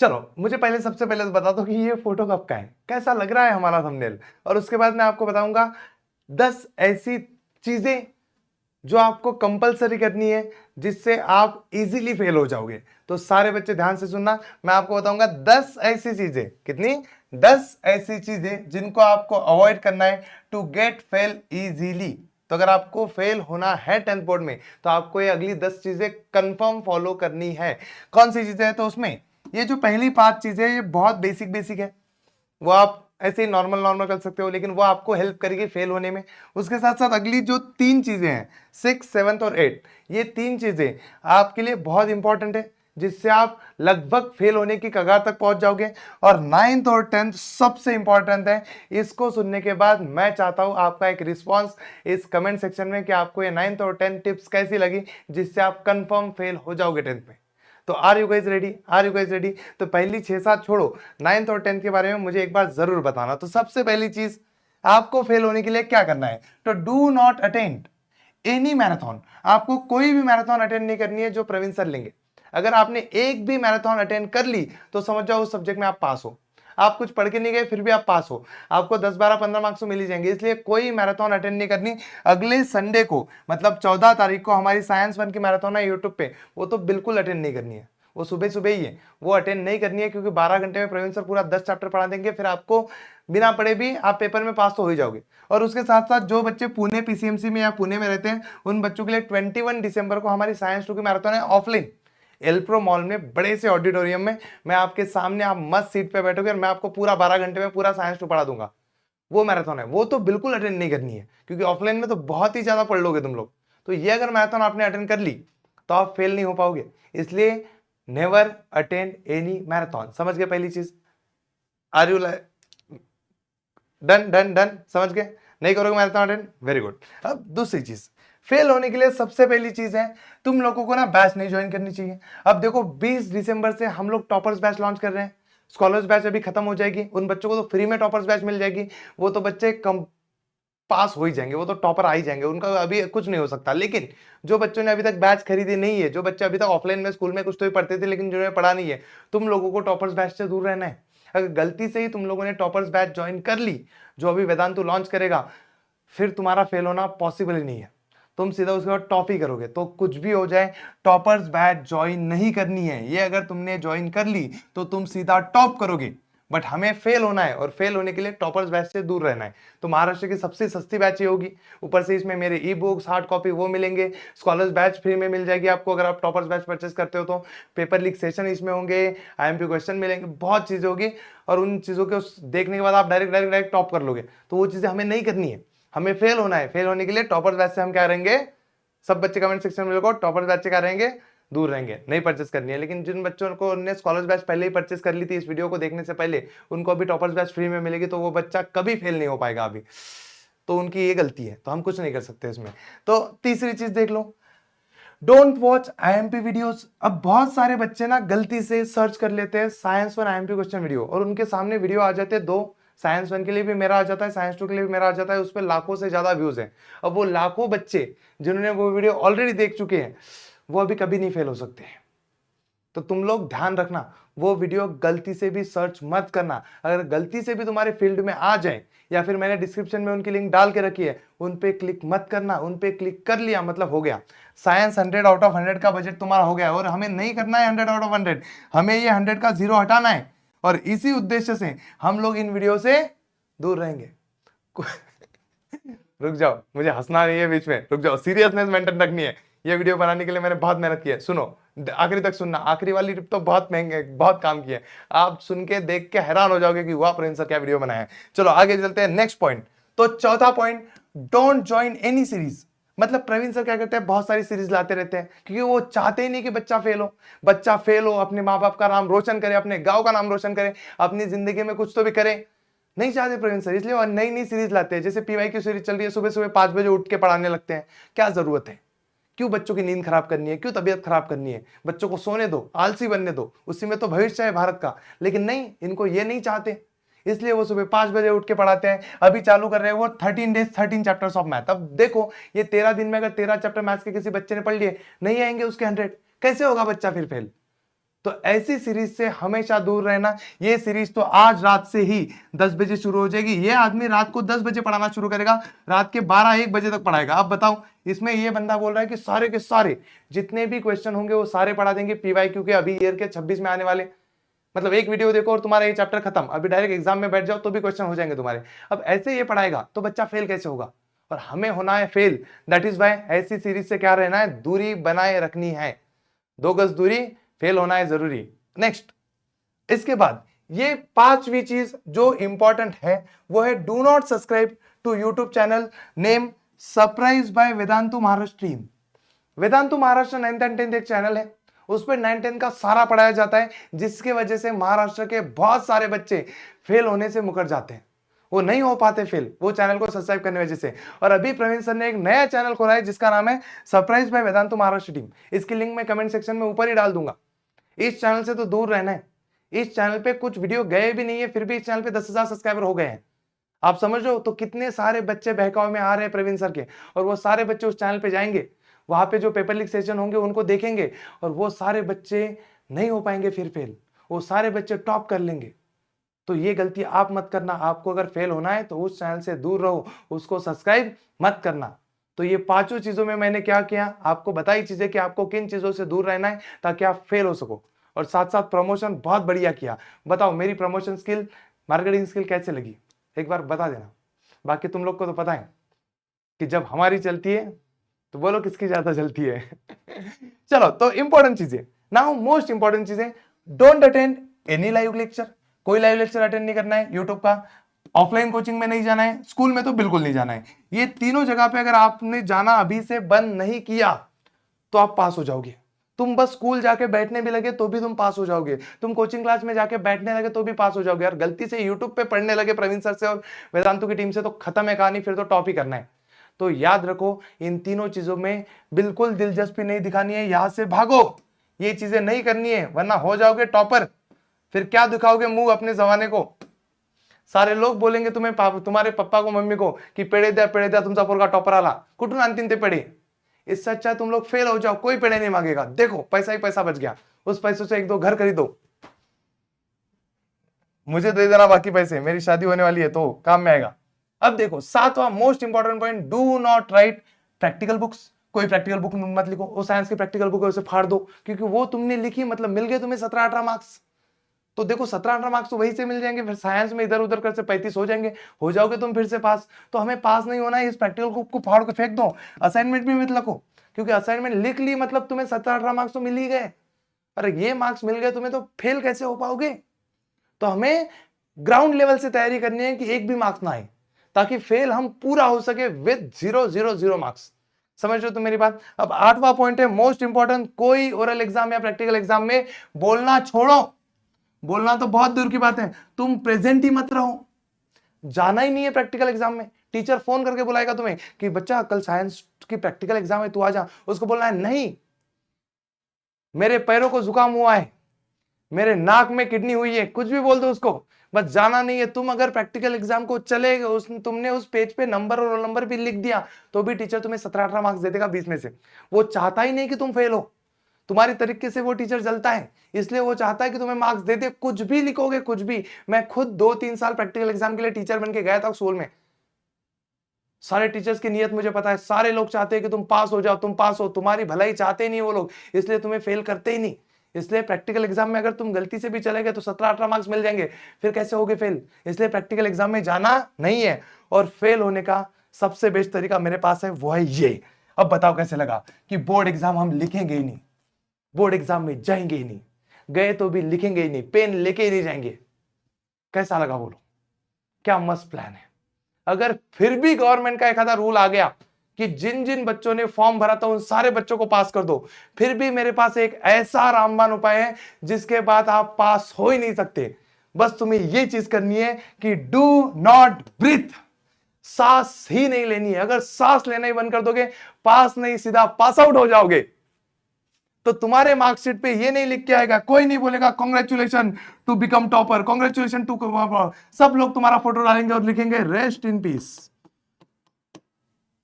चलो मुझे पहले सबसे पहले तो बता दो कि ये फोटो कब का है, कैसा लग रहा है हमारा थंबनेल, और उसके बाद मैं आपको बताऊंगा 10 ऐसी चीजें जो आपको कंपलसरी करनी है जिससे आप इजीली फेल हो जाओगे। तो सारे बच्चे ध्यान से सुनना, मैं आपको बताऊंगा 10 ऐसी चीजें, कितनी, 10 ऐसी चीजें जिनको आपको अवॉइड करना है टू गेट फेल इजीली। तो अगर आपको फेल होना है 10th बोर्ड में तो आपको ये अगली 10 चीजें कंफर्म फॉलो करनी है। कौन सी चीजें हैं? तो उसमें ये जो पहली 5 चीजें ये बहुत बेसिक बेसिक है, वो आप ऐसे ही नॉर्मल नॉर्मल कर सकते हो, लेकिन वो आपको हेल्प करेगी फेल होने में। उसके साथ साथ अगली जो 3 चीजें हैं, 6, 7 और 8, ये 3 चीजें आपके लिए बहुत इंपॉर्टेंट है जिससे आप लगभग फेल होने की कगार तक पहुंच जाओगे। और 9th और 10th सबसे इंपॉर्टेंट है। इसको सुनने के बाद मैं चाहता हूं आपका एक रिस्पॉन्स इस कमेंट सेक्शन में कि आपको ये 9th और 10th टिप्स कैसी लगी जिससे आप कंफर्म फेल हो जाओगे 10th में। तो are you guys ready? Are you guys ready? तो पहली 6-7 छोड़ो, 9th और 10th के बारे में मुझे एक बार जरूर बताना। तो सबसे पहली चीज, आपको फेल होने के लिए क्या करना है? तो do not attend any marathon. आपको कोई भी मैराथन अटेंड नहीं करनी है जो प्रवीण सर लेंगे। अगर आपने एक भी मैराथन अटेंड कर ली तो समझ जाओ उस सब्जेक्ट में आप पास हो। आप कुछ पढ़ के नहीं गए फिर भी आप पास हो, आपको 10, 12, 15 मार्क्स तो मिल ही जाएंगे। इसलिए कोई मैराथन अटेंड नहीं करनी। अगले संडे को मतलब 14 तारीख को हमारी साइंस 1 की मैराथन है यूट्यूब पे, वो तो बिल्कुल अटेंड नहीं करनी है। वो सुबह सुबह ही है, वो अटेंड नहीं करनी है क्योंकि 12 घंटे में प्रवीण सर पूरा 10 चैप्टर पढ़ा देंगे। फिर आपको बिना पढ़े भी आप पेपर में पास तो हो ही जाओगे। और उसके साथ साथ जो बच्चे पुणे पीसीएमसी में या पुणे में रहते हैं उन बच्चों के लिए 21 दिसंबर को हमारी साइंस 2 की मैराथन है ऑफलाइन, एल्प्रो मॉल में बड़े से ऑडिटोरियम में। मैं आपके सामने, आप मस्त सीट पे बैठोगे और मैं आपको पूरा 12 घंटे में पूरा साइंस 2 पढ़ा दूंगा। वो मैराथन है, वो तो बिल्कुल अटेंड नहीं करनी है क्योंकि ऑफलाइन में तो बहुत ही ज्यादा पढ़ लोगे तुम लोग। तो ये अगर मैराथन आपने अटेंड कर ली तो आप फेल नहीं हो पाओगे। इसलिए नेवर अटेंड एनी मैराथन। समझ गए पहली चीज? Are you done done done? समझ गए? नहीं करोगे मैराथन अटेंड, वेरी गुड। अब दूसरी चीज, फेल होने के लिए सबसे पहली चीज है तुम लोगों को ना बैच नहीं ज्वाइन करनी चाहिए। अब देखो 20 दिसंबर से हम लोग टॉपर्स बैच लॉन्च कर रहे हैं। स्कॉलर्स बैच अभी खत्म हो जाएगी, उन बच्चों को तो फ्री में टॉपर्स बैच मिल जाएगी। वो तो बच्चे कम पास हो ही जाएंगे, वो तो टॉपर आ ही जाएंगे, उनका अभी कुछ नहीं हो सकता। लेकिन जो बच्चों ने अभी तक बैच खरीदी नहीं है, जो बच्चे अभी तक ऑफलाइन में स्कूल में कुछ तो भी पढ़ते थे लेकिन जिन्होंने पढ़ा नहीं है, तुम लोगों को टॉपर्स बैच से दूर रहना है। अगर गलती से ही तुम लोगों ने टॉपर्स बैच ज्वाइन कर ली जो अभी वेदांतु लॉन्च करेगा, फिर तुम्हारा फेल होना पॉसिबल ही नहीं है। तुम सीधा उसके बाद टॉप ही करोगे। तो कुछ भी हो जाए टॉपर्स बैच ज्वाइन नहीं करनी है। ये अगर तुमने ज्वाइन कर ली तो तुम सीधा टॉप करोगे, बट हमें फेल होना है और फेल होने के लिए टॉपर्स बैच से दूर रहना है। तो महाराष्ट्र की सबसे सस्ती बैच ये होगी। ऊपर से इसमें मेरे ई बुक्स हार्ड कॉपी वो मिलेंगे। स्कॉलर्स बैच फ्री में मिल जाएगी आपको अगर आप टॉपर्स बैच परचेस करते हो तो। पेपर लीक सेशन इसमें होंगे, आईएमपी क्वेश्चन मिलेंगे, बहुत चीजें होगी। और उन चीजों को देखने के बाद आप डायरेक्ट टॉप कर लोगे। तो वो चीजें हमें नहीं करनी है, हमें फेल होना है। फेल होने के लिए टॉपर्स बैच से हम क्या रहेंगे? सब बच्चे कमेंट सेक्शन में लिखो, टॉपर्स बैच से क्या रहेंगे? दूर रहेंगे, नहीं परचेस करनी है। लेकिन जिन बच्चों को ने स्कॉलर्स बैच पहले ही परचेस कर ली थी इस वीडियो को देखने से पहले, उनको अभी टॉपर्स बैच फ्री में मिलेगी, तो वो बच्चा कभी फेल नहीं हो पाएगा अभी। तो उनकी ये गलती है, तो हम कुछ नहीं कर सकते इसमें। तो तीसरी चीज देख लो, डोंट वॉच आईएमपी वीडियोस। अब बहुत सारे बच्चे ना गलती से सर्च कर लेते हैं साइंस 1 आईएमपी क्वेश्चन वीडियो और उनके सामने वीडियो आ जाते हैं दो। साइंस 1 के लिए भी मेरा आ जाता है, साइंस 2 के लिए भी मेरा आ जाता है, उस पर लाखों से ज्यादा व्यूज हैं। अब वो लाखों बच्चे जिन्होंने वो वीडियो ऑलरेडी देख चुके हैं वो अभी कभी नहीं फेल हो सकते हैं। तो तुम लोग ध्यान रखना, वो वीडियो गलती से भी सर्च मत करना। अगर गलती से भी तुम्हारे फील्ड में आ जाए या फिर मैंने डिस्क्रिप्शन में उनकी लिंक डाल के रखी है, उन पे क्लिक मत करना। उन पे क्लिक कर लिया मतलब हो गया, साइंस 100 आउट ऑफ 100 का बजट तुम्हारा हो गया। और हमें नहीं करना है 100 आउट ऑफ 100, हमें ये 100 का 0 हटाना है। और इसी उद्देश्य से हम लोग इन वीडियो से दूर रहेंगे। रुक जाओ, मुझे हंसना नहीं है बीच में, रुक जाओ, सीरियसनेस मेंटेन रखनी है। ये वीडियो बनाने के लिए मैंने बहुत मेहनत की है। सुनो, आखिरी तक सुनना, आखिरी वाली टिप तो बहुत महंगे, बहुत काम की है। आप सुन के देख के हैरान हो जाओगे कि वाह प्रवीण सर क्या वीडियो बनाया है। चलो आगे चलते हैं नेक्स्ट पॉइंट। तो चौथा point, don't join any series. मतलब प्रवीण सर क्या करते हैं, बहुत सारी सीरीज लाते रहते हैं क्योंकि वो चाहते ही नहीं कि बच्चा फेल हो। बच्चा फेल हो, अपने माँ बाप का नाम रोशन करे, अपने गांव का नाम रोशन करे, अपनी जिंदगी में कुछ तो भी करे, नहीं चाहते प्रवीण सर। इसलिए नई नई सीरीज लाते हैं। जैसे पीवाई की सीरीज चल रही है, सुबह सुबह 5 बजे उठ के पढ़ाने लगते हैं। क्या जरूरत है? क्यों बच्चों की नींद खराब करनी है? क्यों तबीयत खराब करनी है? बच्चों को सोने दो, आलसी बनने दो, उसी में तो भविष्य है भारत का। लेकिन नहीं, इनको ये नहीं चाहते, इसलिए वो सुबह 5 बजे उठ के पढ़ाते हैं। अभी चालू कर रहे हैं वो 13 डेज 13 चैप्टर्स ऑफ मैथ। अब देखो, ये 13 दिन में अगर 13 चैप्टर मैथ्स के किसी बच्चे ने पढ़ लिए, नहीं आएंगे उसके 100, कैसे होगा बच्चा फिर फेल? तो ऐसी सीरीज से हमेशा दूर रहना। ये सीरीज तो आज रात से ही 10 बजे शुरू हो जाएगी। ये आदमी रात को 10 बजे पढ़ाना शुरू करेगा, रात के 12-1 बजे तक पढ़ाएगा। अब बताओ, इसमें ये बंदा बोल रहा है कि सारे के सारे जितने भी क्वेश्चन होंगे वो सारे पढ़ा देंगे पीवाईक्यू के, अभी ईयर के 26 में आने वाले। मतलब एक वीडियो देखो और तुम्हारा ये चैप्टर खत्म, अभी डायरेक्ट एग्जाम में बैठ जाओ तो भी क्वेश्चन हो जाएंगे तुम्हारे। अब ऐसे ये पढ़ाएगा तो बच्चा फेल कैसे होगा? और हमें होना है फेल। दैट इज वाई ऐसी सीरीज से क्या रहना है, दूरी बनाए रखनी है। 2 गज दूरी, फेल होना है जरूरी। नेक्स्ट, इसके बाद ये 5वीं चीज जो इंपॉर्टेंट है वो है do not subscribe to YouTube channel name surprise by Vedantu Maharashtra team. Vedantu Maharashtra 9th and 10th एक चैनल है, उस पर 9th 10th का सारा पढ़ाया जाता है, जिसके वजह से महाराष्ट्र के बहुत सारे बच्चे फेल होने से मुकर जाते हैं, वो नहीं हो पाते फेल, वो चैनल को सब्सक्राइब करने वजह से। और अभी प्रवीण सर ने एक नया चैनल खोला है जिसका नाम है surprise by Vedantu Maharashtra team. इसकी लिंक मैं कमेंट सेक्शन में ऊपर ही डाल दूंगा। इस चैनल से तो दूर रहना है। इस चैनल पे कुछ वीडियो गए भी नहीं है, फिर भी इस चैनल पे 10,000 सब्सक्राइबर हो गए हैं। आप समझो तो कितने सारे बच्चे बहकावे में आ रहे हैं प्रवीण सर के, और वो सारे बच्चे उस चैनल पे जाएंगे, वहां पे जो पेपर लीक सेशन होंगे उनको देखेंगे, और वो सारे बच्चे नहीं हो पाएंगे फिर फेल, वो सारे बच्चे टॉप कर लेंगे। तो ये गलती आप मत करना। आपको अगर फेल होना है तो उस चैनल से दूर रहो, उसको सब्सक्राइब मत करना। तो ये 5 चीजों में मैंने क्या किया, आपको बताई चीजें कि आपको किन चीजों से दूर रहना है ताकि आप फेल हो सको। और साथ साथ प्रमोशन बहुत बढ़िया किया। बताओ मेरी प्रमोशन स्किल, मार्केटिंग स्किल कैसे लगी, एक बार बता देना। बाकी तुम लोग को तो पता है कि जब हमारी चलती है तो बोलो किसकी ज्यादा चलती है। चलो, तो इंपॉर्टेंट चीजें नाउ, मोस्ट इंपॉर्टेंट चीजें, don't attend any live lecture. कोई लाइव लेक्चर अटेंड नहीं करना है यूट्यूब का। ऑफलाइन कोचिंग में नहीं जाना है, स्कूल में तो बिल्कुल नहीं जाना है। ये तीनों जगह पे अगर आपने जाना अभी से बंद नहीं किया तो आप पास हो जाओगे। तुम बस स्कूल जाके बैठने भी लगे तो भी तुम पास हो जाओगे, तुम कोचिंग क्लास में जाके बैठने लगे तो भी पास हो जाओगे। और गलती से यूट्यूब पे पढ़ने लगे प्रवीण सर से और वेदांतु की टीम से तो खत्म है कहानी, फिर तो टॉप ही करना है। तो याद रखो, इन तीनों चीजों में बिल्कुल दिलचस्पी नहीं दिखानी है, यहां से भागो। ये चीजें नहीं करनी है वरना हो जाओगे टॉपर। फिर क्या दिखाओगे मुंह अपने जमाने को? सारे लोग बोलेंगे तुम्हें, तुम्हारे पप्पा को मम्मी को कि पेड़े द्या तुमचा पोरगा टॉपर आला, कुठून आणतीन ते पेड़े। इससे अच्छा तुम लोग फेल हो जाओ, कोई पेड़े नहीं मांगेगा। देखो पैसा ही पैसा बच गया, उस पैसों से 1-2 घर खरीदो, मुझे दे देना बाकी पैसे, मेरी शादी होने वाली है तो काम में आएगा। अब देखो 7वां most important point, do not write practical books. कोई प्रैक्टिकल बुक मत लिखो, वो साइंस की प्रैक्टिकल बुक है उसे फाड़ दो, क्योंकि वो तुमने लिखी मतलब मिल गए तुम्हें 17-18 मार्क्स। तो देखो 17-18 मार्क्स तो वही से मिल जाएंगे, फिर साइंस में इधर उधर कर से 35 हो जाएंगे, हो जाओगे तुम फिर से पास। तो हमें पास नहीं होना है, इस प्रैक्टिकल बुक को फाड़ के फेंक दो। असाइनमेंट भी मत लिखो, क्योंकि असाइनमेंट लिख ली मतलब तुम्हें 17-18 मार्क्स तो मिल ही गए। अरे ये मार्क्स मिल गए तुम्हें तो फेल कैसे हो पाओगे? तो हमें ग्राउंड लेवल से तैयारी करनी है कि एक भी मार्क्स ना आए, ताकि फेल हम पूरा हो सके विद 0-0-0 मार्क्स। समझ रहे हो तो मेरी बात? अब 8वां पॉइंट है मोस्ट इंपॉर्टेंट, कोई ओरल एग्जाम या प्रैक्टिकल एग्जाम में बोलना छोड़ो। बोलना तो बहुत दूर की बात है, तुम प्रेजेंट ही मत रहो। जाना ही नहीं है प्रैक्टिकल एग्जाम में, टीचर फोन करके बुलाएगा तुम्हें कि बच्चा कल साइंस की प्रैक्टिकल एग्जाम है तू आ जा, उसको बोलना है नहीं मेरे पैरों को जुकाम हुआ है, मेरे नाक में किडनी हुई है, कुछ भी बोल दो उसको, बस जाना नहीं है। तुम अगर प्रैक्टिकल एग्जाम को चले तुमने उस पेज पे नंबर और रोल नंबर भी लिख दिया तो भी टीचर तुम्हें 17-18 मार्क्स दे देगा 20 में से। वो चाहता ही नहीं कि तुम फेल हो, तुम्हारी तरीके से वो टीचर जलता है, इसलिए वो चाहता है कि तुम्हें मार्क्स दे दे, कुछ भी लिखोगे कुछ भी। मैं खुद 2-3 साल प्रैक्टिकल एग्जाम के लिए टीचर बन के गया था स्कूल में। सारे टीचर्स की नियत मुझे पता है, सारे लोग चाहते हैं कि तुम पास हो जाओ, तुम पास हो, तुम्हारी भलाई चाहते ही नहीं वो लोग, इसलिए तुम्हें फेल करते ही नहीं। इसलिए प्रैक्टिकल एग्जाम में अगर तुम गलती से भी चले गए तो 17-18 मार्क्स मिल जाएंगे, फिर कैसे होगे फेल? इसलिए प्रैक्टिकल एग्जाम में जाना नहीं है। और फेल होने का सबसे बेस्ट तरीका मेरे पास है, वो है ये। अब बताओ कैसे लगा कि बोर्ड एग्जाम हम लिखेंगे ही नहीं, बोर्ड एग्जाम में जाएंगे ही नहीं, गए तो भी लिखेंगे ही नहीं, पेन लेके ही नहीं जाएंगे। कैसा लगा बोलो? क्या मस्त प्लान है। अगर फिर भी गवर्नमेंट का एक आधा रूल आ गया कि जिन जिन बच्चों ने फॉर्म भरा था उन सारे बच्चों को पास कर दो, फिर भी मेरे पास एक ऐसा रामबाण उपाय है जिसके बाद आप पास हो ही नहीं सकते। बस तुम्हें यह चीज करनी है कि डू नॉट ब्रीथ, सांस ही नहीं लेनी है। अगर सांस लेना ही बंद कर दोगे, पास नहीं सीधा पास आउट हो जाओगे। तो तुम्हारे मार्कशीट पे ये नहीं लिख के आएगा, कोई नहीं बोलेगा congratulation to become topper, congratulation to, सब लोग तुम्हारा फोटो डालेंगे और लिखेंगे रेस्ट इन पीस।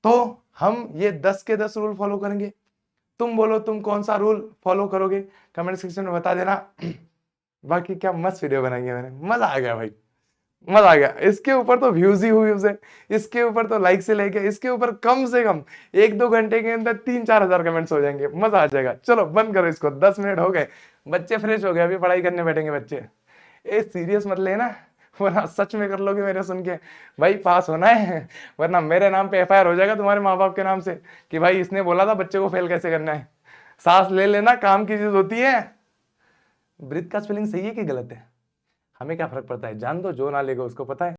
तो हम ये 10 के 10 रूल फॉलो करेंगे। तुम बोलो तुम कौन सा रूल फॉलो करोगे, कमेंट सेक्शन में बता देना। बाकी क्या मस्त वीडियो बनाई है मैंने, मजा आ गया भाई, मजा आ गया। इसके ऊपर तो व्यूज ही व्यूज है, इसके ऊपर तो लाइक से लेके इसके ऊपर कम से कम 1-2 घंटे के अंदर 3-4 हजार कमेंट्स हो जाएंगे, मजा आ जाएगा। चलो बंद करो इसको, 10 मिनट हो गए, बच्चे फ्रेश हो गए, अभी पढ़ाई करने बैठेंगे बच्चे। ए सीरियस मत लेना, वरना सच में कर लोगे मेरे सुन के। भाई पास होना है, वरना मेरे नाम पे एफआईआर हो जाएगा तुम्हारे माँ बाप के नाम से कि भाई इसने बोला था बच्चे को फेल कैसे करना है। सांस ले लेना काम की चीज होती है। ब्रीथ का स्पेलिंग सही है कि गलत है, हमें क्या फर्क पड़ता है, जान दो, जो ना लेगा उसको पता है।